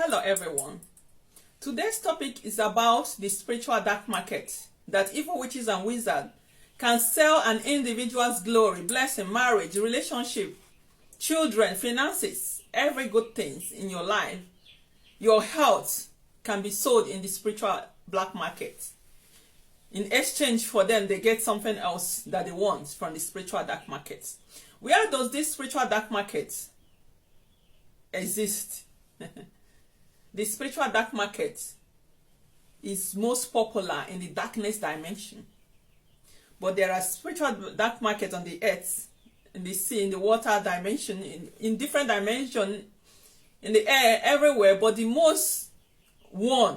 Hello everyone. Today's topic is about the spiritual dark market that evil witches and wizards can sell an individual's glory, blessing, marriage, relationship, children, finances, every good things in your life. Your health can be sold in the spiritual black market. In exchange for them, they get something else that they want from the spiritual dark market. Where does this spiritual dark market exist? The spiritual dark market is most popular in the darkness dimension. But there are spiritual dark markets on the earth, in the sea, in the water dimension, in different dimensions, in the air, everywhere. But the most one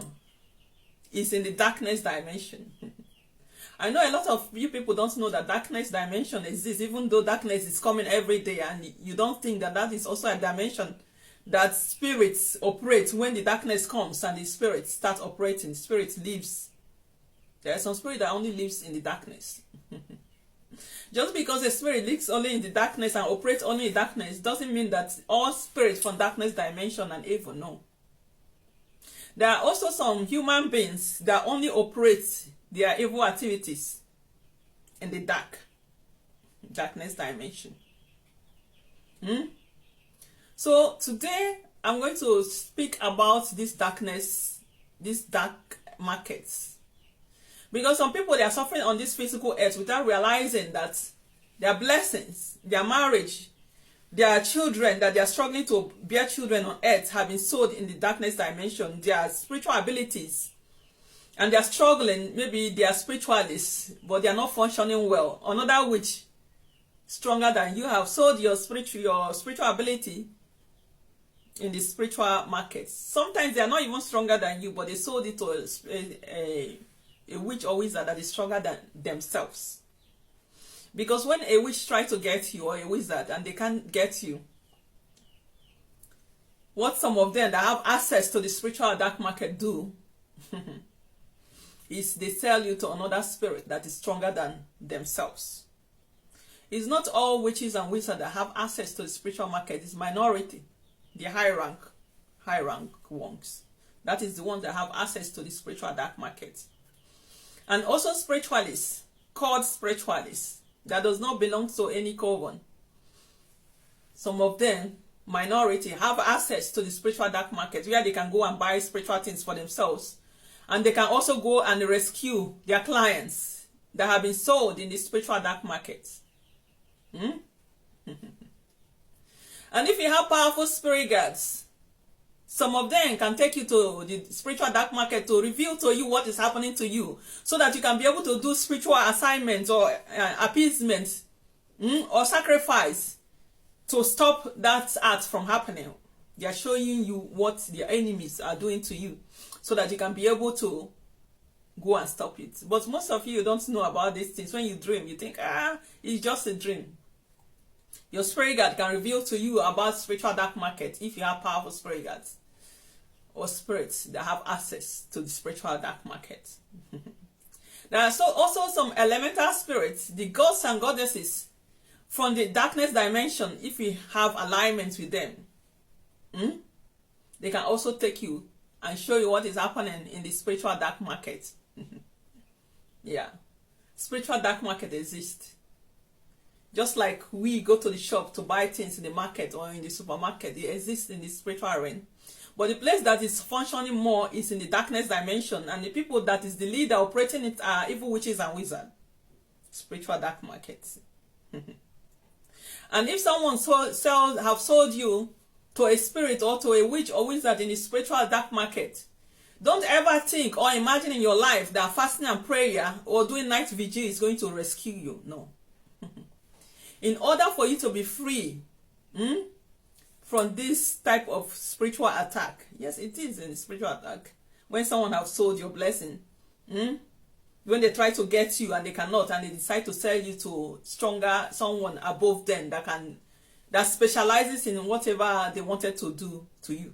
is in the darkness dimension. I know a lot of you people don't know that darkness dimension exists, even though darkness is coming every day, and you don't think that that is also a dimension that spirits operate. When the darkness comes and the spirit starts operating, spirit lives. There are some spirit that only lives in the darkness. Just because a spirit lives only in the darkness and operates only in darkness doesn't mean that all spirits from darkness dimension and evil. No. There are also some human beings that only operate their evil activities in the darkness dimension. So today I'm going to speak about this darkness, these dark markets. Because some people, they are suffering on this physical earth without realizing that their blessings, their marriage, their children, that they are struggling to bear children on earth have been sold in the darkness dimension. Their spiritual abilities, and they are struggling. Maybe they are spiritualists, but they are not functioning well. Another witch stronger than you have sold your spiritual ability in the spiritual markets. Sometimes they are not even stronger than you, but they sold it to a witch or wizard that is stronger than themselves. Because when a witch tries to get you, or a wizard, and they can't get you, what some of them that have access to the spiritual dark market do is they sell you to another spirit that is stronger than themselves. It's not all witches and wizards that have access to the spiritual market. It's minority. The high rank ones. That is the ones that have access to the spiritual dark market. And also spiritualists, called spiritualists, that does not belong to any coven. Some of them, minority, have access to the spiritual dark market where they can go and buy spiritual things for themselves. And they can also go and rescue their clients that have been sold in the spiritual dark market. And if you have powerful spirit guides, some of them can take you to the spiritual dark market to reveal to you what is happening to you, so that you can be able to do spiritual assignments or appeasement or sacrifice to stop that act from happening. They are showing you what their enemies are doing to you, so that you can be able to go and stop it. But most of you don't know about these things. When you dream, you think, it's just a dream. Your spirit guide can reveal to you about spiritual dark market if you have powerful spirit guides or spirits that have access to the spiritual dark market. There are also some elemental spirits, the gods and goddesses from the darkness dimension. If you have alignment with them, they can also take you and show you what is happening in the spiritual dark market. Yeah, spiritual dark market exists. Just like we go to the shop to buy things in the market or in the supermarket, it exists in the spiritual realm. But the place that is functioning more is in the darkness dimension, and the people that is the leader operating it are evil witches and wizards. Spiritual dark market. And if someone have sold you to a spirit or to a witch or wizard in the spiritual dark market, don't ever think or imagine in your life that fasting and prayer or doing night vigil is going to rescue you. No. In order for you to be free from this type of spiritual attack, yes, it is a spiritual attack. When someone has sold your blessing, when they try to get you and they cannot, and they decide to sell you to someone above them that specializes in whatever they wanted to do to you.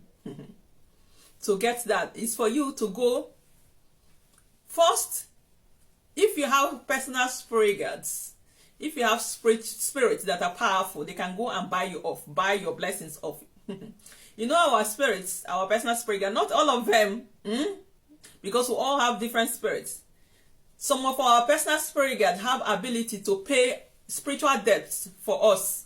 To get that is for you to go first. If you have personal spirit guides, if you have spirits that are powerful, they can go and buy you off, buy your blessings off You know, our spirits, our personal spirit guide, not all of them, because we all have different spirits. Some of our personal spirit guide have ability to pay spiritual debts for us.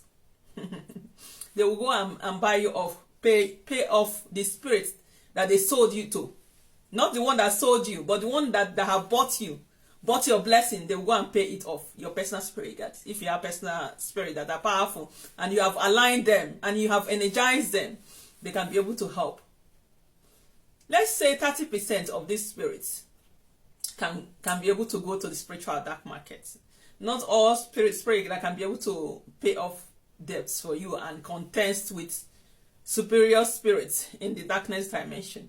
They will go and buy you off, pay off the spirit that they sold you to. Not the one that sold you, but the one that have bought you, bought your blessing. They will go and pay it off. Your personal spirit guides. If you have personal spirit that are powerful and you have aligned them and you have energized them, they can be able to help. Let's say 30% of these spirits can be able to go to the spiritual dark market. Not all spirit that can be able to pay off debts for you and contest with superior spirits in the darkness dimension.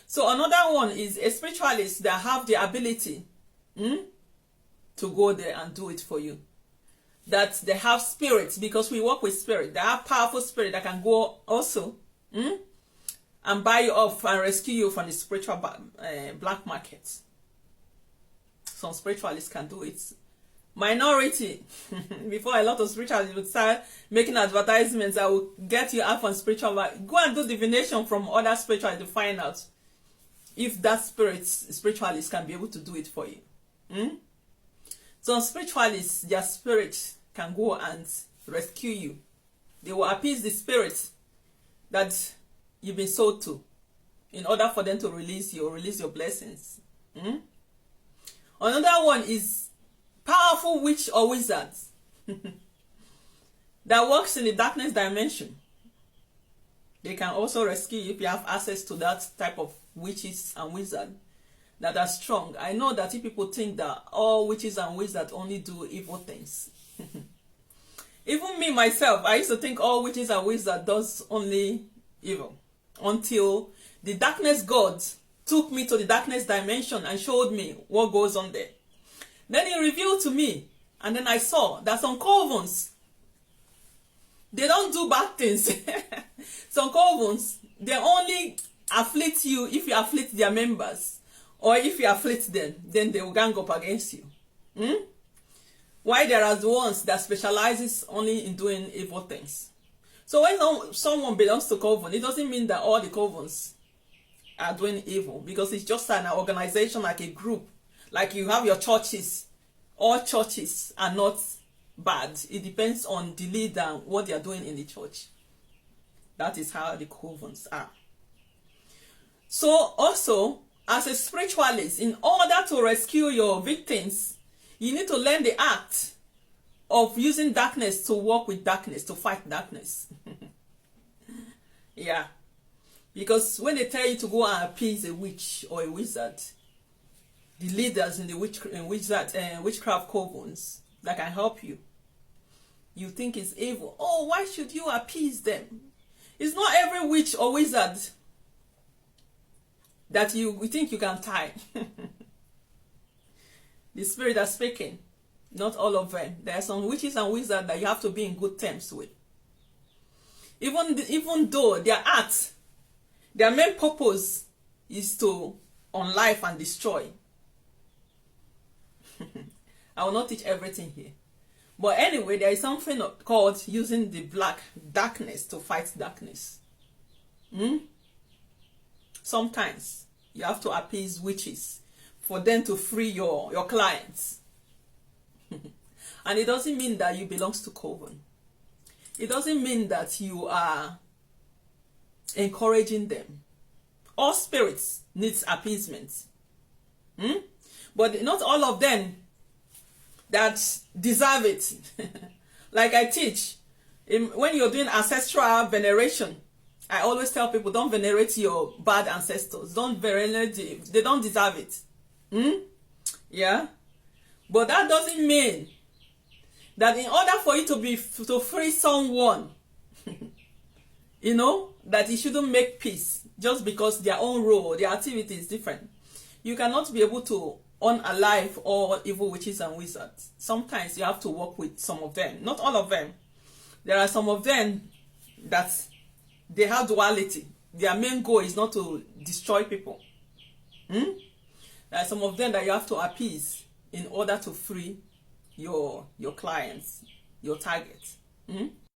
So another one is a spiritualist that have the ability to go there and do it for you. That they have spirits, because we work with spirit. They have powerful spirit that can go also and buy you off and rescue you from the spiritual black market. Some spiritualists can do it. Minority. Before a lot of spiritualists would start making advertisements that will get you out on spiritual. Go and do divination from other spiritualists to find out if that spiritualist can be able to do it for you. Some spiritualists, their spirit can go and rescue you. They will appease the spirit that you've been sold to in order for them to release your blessings. Another one is powerful witch or wizards that works in the darkness dimension. They can also rescue you if you have access to that type of witches and wizards that are strong. I know that if people think that all witches and wizards only do evil things. Even me myself, I used to think all witches and wizards does only evil, until the darkness god took me to the darkness dimension and showed me what goes on there. Then he revealed to me, and then I saw that some covens, they don't do bad things. Some covens, they only afflict you if you afflict their members, or if you afflict them, then they will gang up against you. Why there are the ones that specializes only in doing evil things. So when someone belongs to coven, it doesn't mean that all the covens are doing evil, because it's just an organization, like a group. Like you have your churches. All churches are not bad. It depends on the leader and what they are doing in the church. That is how the covens are. So also, as a spiritualist, in order to rescue your victims, you need to learn the act of using darkness to work with darkness, to fight darkness. Yeah. Because when they tell you to go and appease a witch or a wizard, the leaders in the witchcraft covens that can help you, you think it's evil. Oh, why should you appease them? It's not every witch or wizard that you think you can tie. The spirit that's speaking, not all of them. There are some witches and wizards that you have to be in good terms with. Even though their act, their main purpose is to unlife and destroy. I will not teach everything here. But anyway, there is something called using the darkness to fight darkness. Sometimes you have to appease witches for them to free your clients. And it doesn't mean that you belong to coven. It doesn't mean that you are encouraging them. All spirits needs appeasement. But not all of them that deserve it. Like I teach, when you're doing ancestral veneration, I always tell people, don't venerate your bad ancestors. Don't venerate them. They don't deserve it. Yeah? But that doesn't mean that in order for you to free someone, you know, that you shouldn't make peace just because their own role, their activity is different. You cannot be able to unalive all evil witches and wizards. Sometimes you have to work with some of them. Not all of them. There are some of them that they have duality. Their main goal is not to destroy people. There are some of them that you have to appease in order to free your clients, your targets.